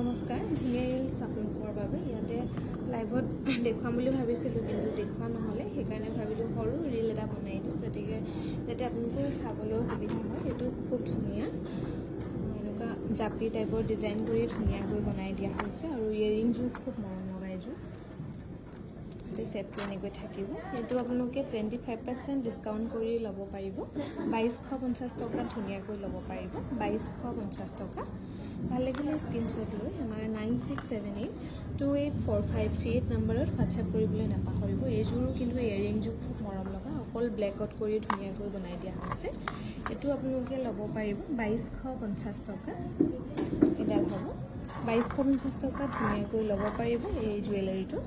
নমস্কাৰ ভিএলছ আপোনালোকৰ বাবে ইয়াতে লাইভত দেখুৱাম বুলি ভাবিছিলোঁ কিন্তু দেখুৱা নহ'লে সেইকাৰণে ভাবিলোঁ সৰু ৰীল এটা বনাই দিওঁ যাতে আপোনালোকৰ চাবলৈ সুবিধা হয়। এইটো খুব ধুনীয়া এনেকুৱা জাপি টাইপৰ ডিজাইন কৰি ধুনীয়াকৈ বনাই দিয়া হৈছে আৰু ইয়েৰিংযোৰ খুব মৰম লগা এযোৰ ছেটটো এনেকৈ থাকিব। এইটো আপোনালোকে 25% ডিছকাউণ্ট কৰি ল'ব পাৰিব। 2250 টকাত ধুনীয়াকৈ ল'ব পাৰিব। 2250 টকা। ভাল লাগিলে স্ক্ৰীনশ্বট লৈ আমাৰ 9678284538 নম্বৰত হোৱাটছএপ কৰিবলৈ নাপাহৰিব। এইযোৰো কিন্তু ইয়েৰিংযোৰ খুব মৰম লগা, অকল ব্লেকত কৰি ধুনীয়াকৈ বনাই দিয়া হৈছে। এইটো আপোনালোকে ল'ব পাৰিব 2250 টকা। এডাল হ'ব 2250 টকাত ধুনীয়াকৈ ল'ব পাৰিব এই জুৱেলাৰীটো।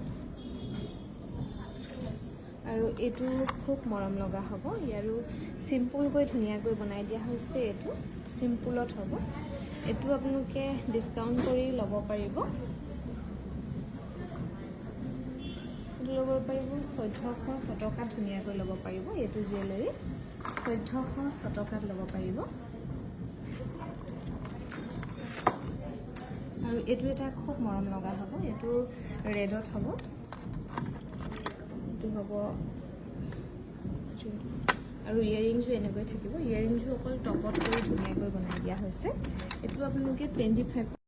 আৰু এইটো খুব মৰম লগা হ'ব। ইয়াৰো চিম্পুলকৈ ধুনীয়াকৈ বনাই দিয়া হৈছে। এইটো চিম্পুলত হ'ব। এইটো আপোনালোকে ডিছকাউণ্ট কৰি ল'ব পাৰিব। ল'ব পাৰিব 1400 টকাত ধুনীয়াকৈ ল'ব পাৰিব। এইটো জুৱেলাৰী 1400 টকাত ল'ব পাৰিব। আৰু এইটো এটা খুব মৰম লগা হ'ব। এইটো ৰেডত হ'ব। হ'ব আৰু ইয়েৰিংযোৰ এনেকৈ থাকিব। ইয়েৰিংযোৰ অকল টপত কৰি ধুনীয়াকৈ বনাই দিয়া হৈছে। এইটো আপোনালোকে 25